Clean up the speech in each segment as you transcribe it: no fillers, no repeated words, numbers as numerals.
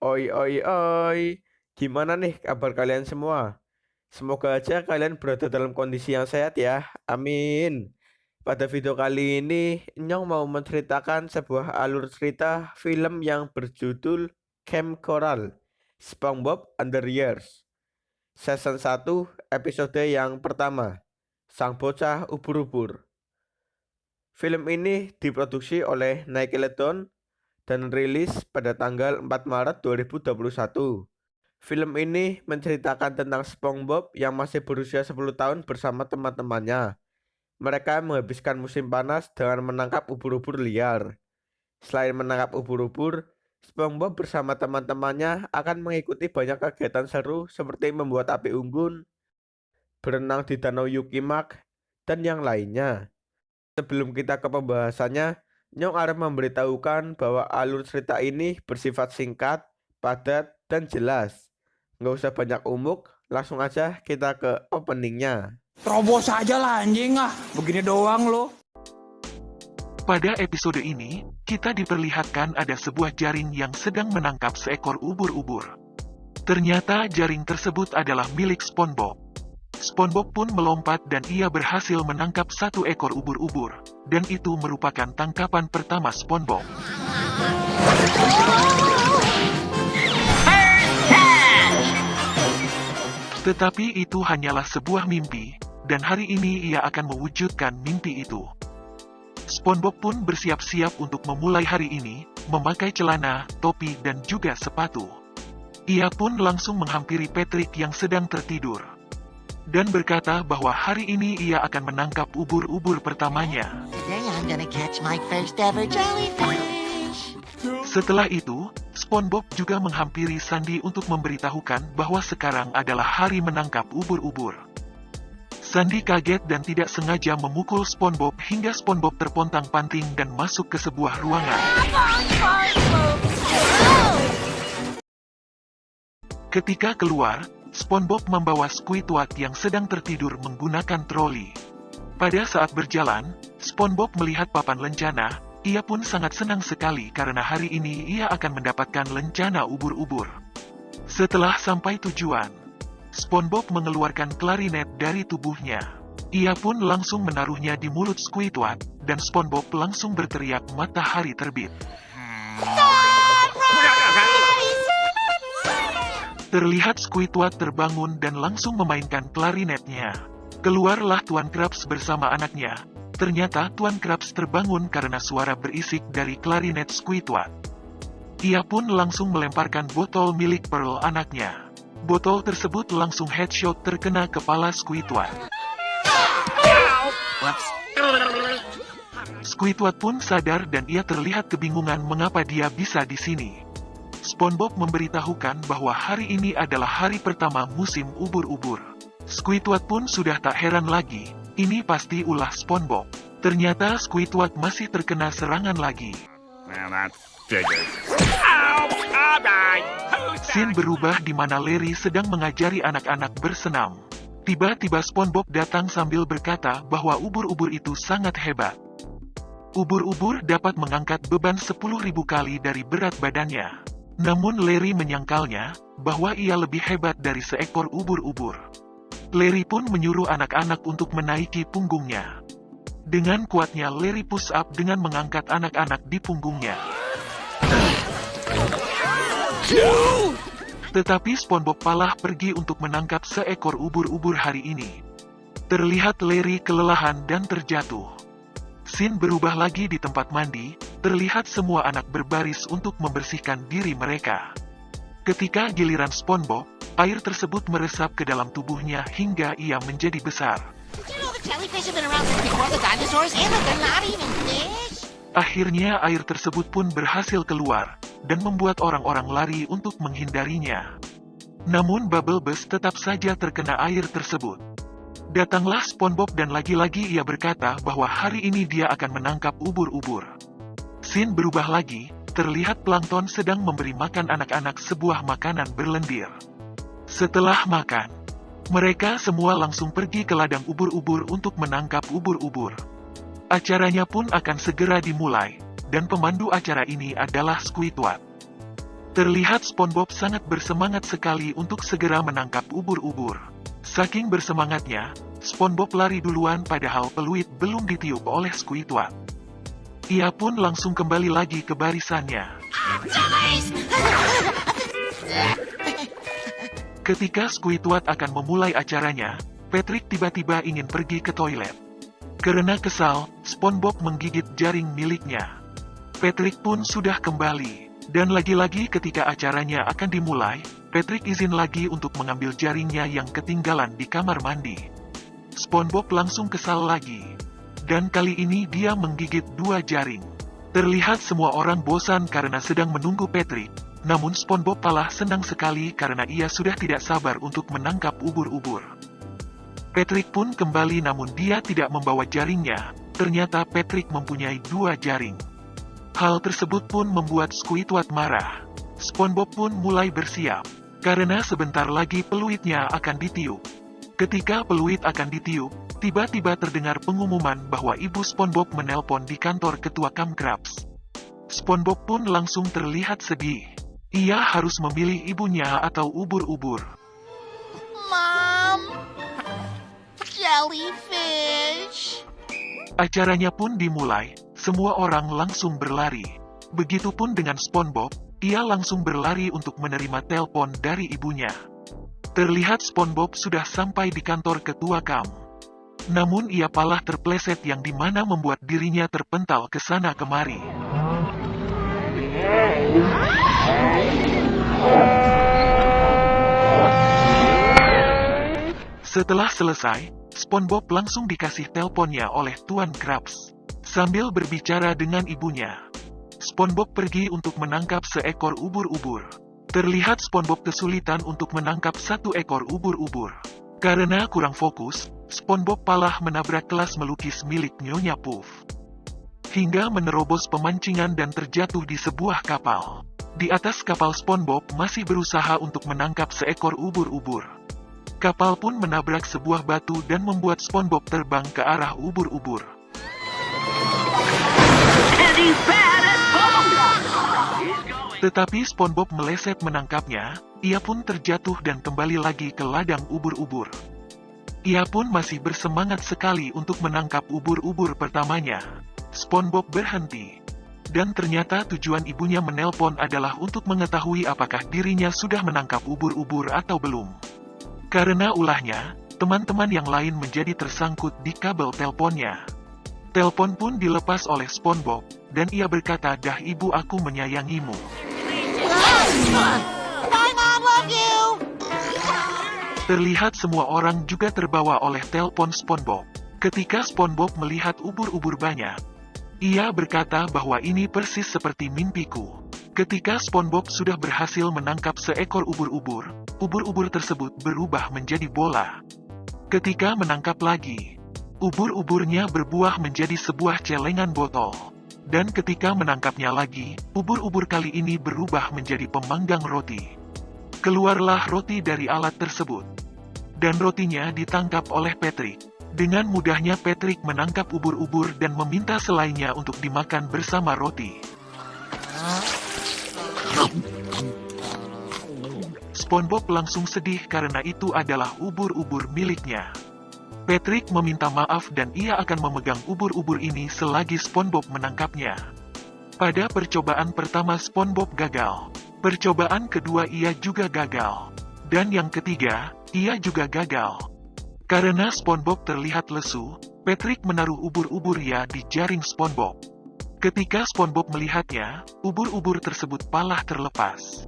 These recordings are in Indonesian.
Oi, oi, oi. Gimana nih kabar kalian semua? Semoga aja kalian berada dalam kondisi yang sehat ya. Amin. Pada video kali ini, Nyong mau menceritakan sebuah alur cerita film yang berjudul Camp Coral, SpongeBob and the Years. Season 1, episode yang pertama, Sang Bocah Ubur-Ubur. Film ini diproduksi oleh Nickelodeon dan rilis pada tanggal 4 Maret 2021. Film ini menceritakan tentang SpongeBob yang masih berusia 10 tahun bersama teman-temannya. Mereka menghabiskan musim panas dengan menangkap ubur-ubur liar. Selain menangkap ubur-ubur, SpongeBob bersama teman-temannya akan mengikuti banyak kegiatan seru seperti membuat api unggun, berenang di Danau Yukimak, dan yang lainnya. Sebelum kita ke pembahasannya, Nyong akan memberitahukan bahwa alur cerita ini bersifat singkat, padat, dan jelas. Nggak usah banyak umuk, langsung aja kita ke openingnya. Terobos aja lah anjing ah, begini doang lo. Pada episode ini, kita diperlihatkan ada sebuah jaring yang sedang menangkap seekor ubur-ubur. Ternyata jaring tersebut adalah milik SpongeBob. SpongeBob pun melompat dan ia berhasil menangkap satu ekor ubur-ubur, dan itu merupakan tangkapan pertama SpongeBob. Tetapi itu hanyalah sebuah mimpi, dan hari ini ia akan mewujudkan mimpi itu. SpongeBob pun bersiap-siap untuk memulai hari ini, memakai celana, topi, dan juga sepatu. Ia pun langsung menghampiri Patrick yang sedang tertidur, dan berkata bahwa hari ini ia akan menangkap ubur-ubur pertamanya. Today I'm gonna catch my first ever jellyfish. Setelah itu, SpongeBob juga menghampiri Sandy untuk memberitahukan bahwa sekarang adalah hari menangkap ubur-ubur. Sandy kaget dan tidak sengaja memukul SpongeBob hingga SpongeBob terpontang-panting dan masuk ke sebuah ruangan. Ketika keluar, SpongeBob membawa Squidward yang sedang tertidur menggunakan troli. Pada saat berjalan, SpongeBob melihat papan lencana. Ia pun sangat senang sekali karena hari ini ia akan mendapatkan lencana ubur-ubur. Setelah sampai tujuan, SpongeBob mengeluarkan klarinet dari tubuhnya. Ia pun langsung menaruhnya di mulut Squidward, dan SpongeBob langsung berteriak matahari terbit. Terlihat Squidward terbangun dan langsung memainkan klarinetnya. Keluarlah Tuan Krabs bersama anaknya. Ternyata Tuan Krabs terbangun karena suara berisik dari klarinet Squidward. Ia pun langsung melemparkan botol milik Pearl anaknya. Botol tersebut langsung headshot terkena kepala Squidward. Squidward pun sadar dan ia terlihat kebingungan mengapa dia bisa di sini. SpongeBob memberitahukan bahwa hari ini adalah hari pertama musim ubur-ubur. Squidward pun sudah tak heran lagi. Ini pasti ulah SpongeBob. Ternyata Squidward masih terkena serangan lagi. Scene berubah di mana Larry sedang mengajari anak-anak bersenam. Tiba-tiba SpongeBob datang sambil berkata bahwa ubur-ubur itu sangat hebat. Ubur-ubur dapat mengangkat beban 10.000 kali dari berat badannya. Namun Larry menyangkalnya bahwa ia lebih hebat dari seekor ubur-ubur. Larry pun menyuruh anak-anak untuk menaiki punggungnya. Dengan kuatnya Larry push up dengan mengangkat anak-anak di punggungnya. Tetapi SpongeBob malah pergi untuk menangkap seekor ubur-ubur hari ini. Terlihat Larry kelelahan dan terjatuh. Scene berubah lagi di tempat mandi, terlihat semua anak berbaris untuk membersihkan diri mereka. Ketika giliran SpongeBob, air tersebut meresap ke dalam tubuhnya hingga ia menjadi besar. Akhirnya air tersebut pun berhasil keluar, dan membuat orang-orang lari untuk menghindarinya. Namun Bubble Bus tetap saja terkena air tersebut. Datanglah SpongeBob dan lagi-lagi ia berkata bahwa hari ini dia akan menangkap ubur-ubur. Scene berubah lagi, terlihat Plankton sedang memberi makan anak-anak sebuah makanan berlendir. Setelah makan, mereka semua langsung pergi ke ladang ubur-ubur untuk menangkap ubur-ubur. Acaranya pun akan segera dimulai, dan pemandu acara ini adalah Squidward. Terlihat SpongeBob sangat bersemangat sekali untuk segera menangkap ubur-ubur. Saking bersemangatnya, SpongeBob lari duluan padahal peluit belum ditiup oleh Squidward. Ia pun langsung kembali lagi ke barisannya. Ketika Squidward akan memulai acaranya, Patrick tiba-tiba ingin pergi ke toilet. Karena kesal, SpongeBob menggigit jaring miliknya. Patrick pun sudah kembali. Dan lagi-lagi ketika acaranya akan dimulai, Patrick izin lagi untuk mengambil jaringnya yang ketinggalan di kamar mandi. SpongeBob langsung kesal lagi. Dan kali ini dia menggigit 2 jaring. Terlihat semua orang bosan karena sedang menunggu Patrick. Namun SpongeBob malah senang sekali karena ia sudah tidak sabar untuk menangkap ubur-ubur. Patrick pun kembali namun dia tidak membawa jaringnya. Ternyata Patrick mempunyai 2 jaring. Hal tersebut pun membuat Squidward marah. SpongeBob pun mulai bersiap. Karena sebentar lagi peluitnya akan ditiup. Ketika peluit akan ditiup, tiba-tiba terdengar pengumuman bahwa ibu SpongeBob menelpon di kantor ketua Kamkrabs. SpongeBob pun langsung terlihat sedih. Ia harus memilih ibunya atau ubur-ubur. Mom, jellyfish. Acaranya pun dimulai, semua orang langsung berlari. Begitupun dengan SpongeBob, ia langsung berlari untuk menerima telepon dari ibunya. Terlihat SpongeBob sudah sampai di kantor ketua Kam. Namun ia malah terpleset yang dimana membuat dirinya terpental ke sana kemari. Setelah selesai, SpongeBob langsung dikasih teleponnya oleh Tuan Krabs. Sambil berbicara dengan ibunya, SpongeBob pergi untuk menangkap seekor ubur-ubur. Terlihat SpongeBob kesulitan untuk menangkap 1 ekor ubur-ubur. Karena kurang fokus, SpongeBob malah menabrak kelas melukis milik Nyonya Puff. Hingga menerobos pemancingan dan terjatuh di sebuah kapal. Di atas kapal SpongeBob masih berusaha untuk menangkap seekor ubur-ubur. Kapal pun menabrak sebuah batu dan membuat SpongeBob terbang ke arah ubur-ubur. Tetapi SpongeBob meleset menangkapnya, ia pun terjatuh dan kembali lagi ke ladang ubur-ubur. Ia pun masih bersemangat sekali untuk menangkap ubur-ubur pertamanya. SpongeBob berhenti. Dan ternyata tujuan ibunya menelpon adalah untuk mengetahui apakah dirinya sudah menangkap ubur-ubur atau belum. Karena ulahnya, teman-teman yang lain menjadi tersangkut di kabel teleponnya. Telepon pun dilepas oleh SpongeBob, dan ia berkata, "Dah ibu, aku menyayangimu." Bye, Mom, love you. Terlihat semua orang juga terbawa oleh telepon SpongeBob. Ketika SpongeBob melihat ubur-ubur banyak, ia berkata bahwa ini persis seperti mimpiku. Ketika SpongeBob sudah berhasil menangkap seekor ubur-ubur, ubur-ubur tersebut berubah menjadi bola. Ketika menangkap lagi, ubur-uburnya berbuah menjadi sebuah celengan botol. Dan ketika menangkapnya lagi, ubur-ubur kali ini berubah menjadi pemanggang roti. Keluarlah roti dari alat tersebut. Dan rotinya ditangkap oleh Patrick. Dengan mudahnya Patrick menangkap ubur-ubur dan meminta selainnya untuk dimakan bersama roti. SpongeBob langsung sedih karena itu adalah ubur-ubur miliknya. Patrick meminta maaf dan ia akan memegang ubur-ubur ini selagi SpongeBob menangkapnya. Pada percobaan pertama SpongeBob gagal. Percobaan kedua ia juga gagal. Dan yang ketiga, ia juga gagal. Karena SpongeBob terlihat lesu, Patrick menaruh ubur-uburnya di jaring SpongeBob. Ketika SpongeBob melihatnya, ubur-ubur tersebut malah terlepas.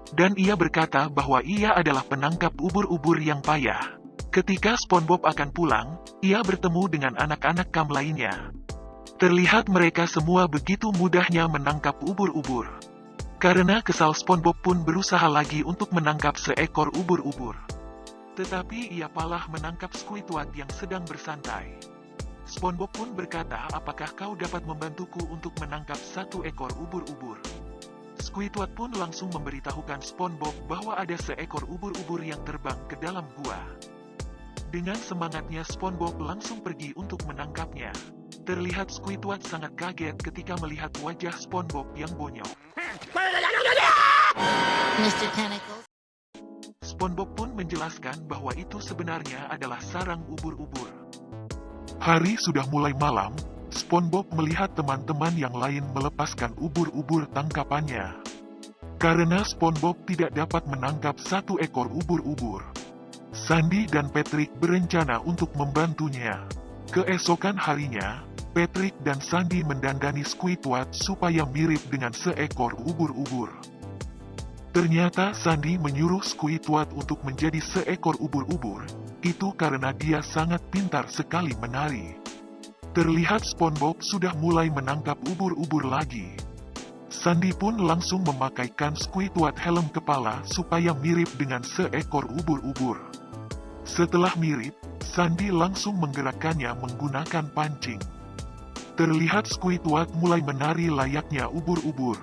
Dan ia berkata bahwa ia adalah penangkap ubur-ubur yang payah. Ketika SpongeBob akan pulang, ia bertemu dengan anak-anak Kam lainnya. Terlihat mereka semua begitu mudahnya menangkap ubur-ubur. Karena kesal SpongeBob pun berusaha lagi untuk menangkap seekor ubur-ubur. Tetapi ia malah menangkap Squidward yang sedang bersantai. SpongeBob pun berkata, "Apakah kau dapat membantuku untuk menangkap 1 ekor ubur-ubur?" Squidward pun langsung memberitahukan SpongeBob bahwa ada seekor ubur-ubur yang terbang ke dalam gua. Dengan semangatnya SpongeBob langsung pergi untuk menangkapnya. Terlihat Squidward sangat kaget ketika melihat wajah SpongeBob yang bonyok. Mr. Tentacles. SpongeBob pun menjelaskan bahwa itu sebenarnya adalah sarang ubur-ubur. Hari sudah mulai malam, SpongeBob melihat teman-teman yang lain melepaskan ubur-ubur tangkapannya. Karena SpongeBob tidak dapat menangkap satu ekor ubur-ubur, Sandy dan Patrick berencana untuk membantunya. Keesokan harinya, Patrick dan Sandy mendandani Squidward supaya mirip dengan seekor ubur-ubur. Ternyata Sandy menyuruh Squidward untuk menjadi seekor ubur-ubur, itu karena dia sangat pintar sekali menari. Terlihat SpongeBob sudah mulai menangkap ubur-ubur lagi. Sandy pun langsung memakaikan Squidward helm kepala supaya mirip dengan seekor ubur-ubur. Setelah mirip, Sandy langsung menggerakkannya menggunakan pancing. Terlihat Squidward mulai menari layaknya ubur-ubur.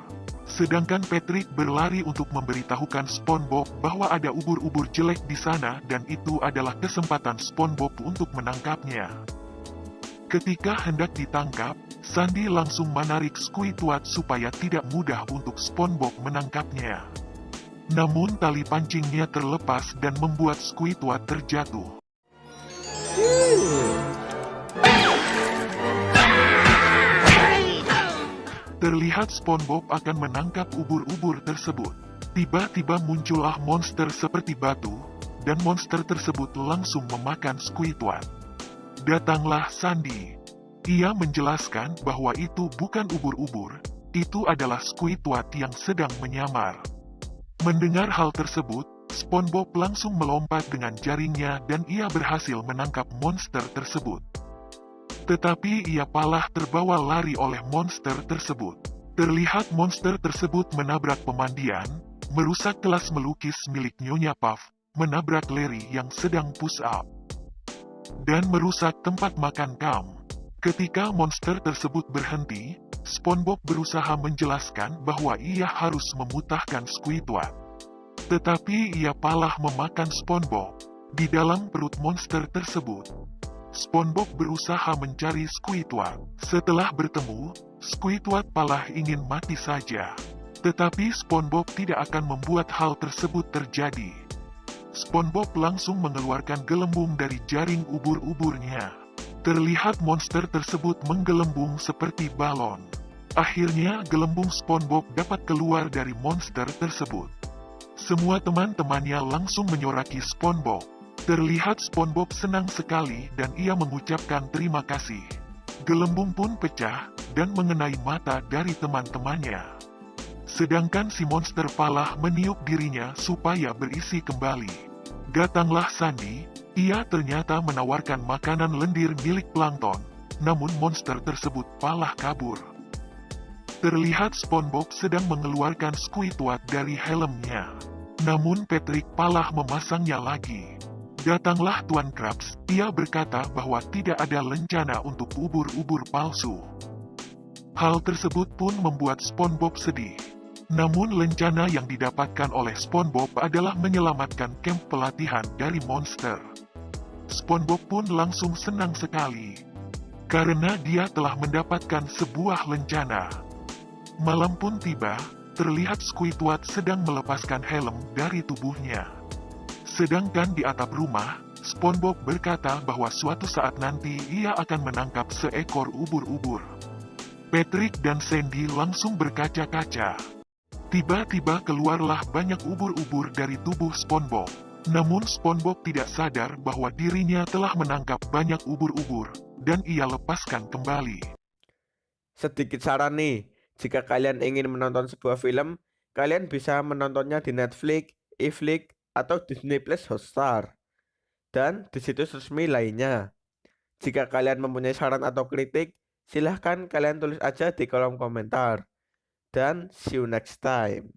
Sedangkan Patrick berlari untuk memberitahukan SpongeBob bahwa ada ubur-ubur jelek di sana dan itu adalah kesempatan SpongeBob untuk menangkapnya. Ketika hendak ditangkap, Sandy langsung menarik Squidward supaya tidak mudah untuk SpongeBob menangkapnya. Namun tali pancingnya terlepas dan membuat Squidward terjatuh. Terlihat SpongeBob akan menangkap ubur-ubur tersebut. Tiba-tiba muncullah monster seperti batu, dan monster tersebut langsung memakan Squidward. Datanglah Sandy. Ia menjelaskan bahwa itu bukan ubur-ubur, itu adalah Squidward yang sedang menyamar. Mendengar hal tersebut, SpongeBob langsung melompat dengan jaringnya dan ia berhasil menangkap monster tersebut. Tetapi ia malah terbawa lari oleh monster tersebut. Terlihat monster tersebut menabrak pemandian, merusak kelas melukis milik Nyonya Puff, menabrak Larry yang sedang push up, dan merusak tempat makan Cam. Ketika monster tersebut berhenti, SpongeBob berusaha menjelaskan bahwa ia harus memutahkan Squidward. Tetapi ia malah memakan SpongeBob. Di dalam perut monster tersebut, SpongeBob berusaha mencari Squidward. Setelah bertemu, Squidward malah ingin mati saja. Tetapi SpongeBob tidak akan membuat hal tersebut terjadi. SpongeBob langsung mengeluarkan gelembung dari jaring ubur-uburnya. Terlihat monster tersebut menggelembung seperti balon. Akhirnya gelembung SpongeBob dapat keluar dari monster tersebut. Semua teman-temannya langsung menyoraki SpongeBob. Terlihat SpongeBob senang sekali dan ia mengucapkan terima kasih. Gelembung pun pecah dan mengenai mata dari teman-temannya. Sedangkan si monster palah meniup dirinya supaya berisi kembali. Datanglah Sandy, ia ternyata menawarkan makanan lendir milik plankton, namun monster tersebut palah kabur. Terlihat SpongeBob sedang mengeluarkan Squidward dari helmnya. Namun Patrick palah memasangnya lagi. Datanglah Tuan Krabs, ia berkata bahwa tidak ada lencana untuk ubur-ubur palsu. Hal tersebut pun membuat SpongeBob sedih. Namun lencana yang didapatkan oleh SpongeBob adalah menyelamatkan kamp pelatihan dari monster. SpongeBob pun langsung senang sekali, karena dia telah mendapatkan sebuah lencana. Malam pun tiba, terlihat Squidward sedang melepaskan helm dari tubuhnya. Sedangkan di atap rumah, SpongeBob berkata bahwa suatu saat nanti ia akan menangkap seekor ubur-ubur. Patrick dan Sandy langsung berkaca-kaca. Tiba-tiba keluarlah banyak ubur-ubur dari tubuh SpongeBob. Namun SpongeBob tidak sadar bahwa dirinya telah menangkap banyak ubur-ubur, dan ia lepaskan kembali. Sedikit saran nih, jika kalian ingin menonton sebuah film, kalian bisa menontonnya di Netflix, iFlix, atau Disney Plus Hotstar, dan di situs resmi lainnya. Jika kalian mempunyai saran atau kritik, silahkan kalian tulis aja di kolom komentar. Dan see you next time.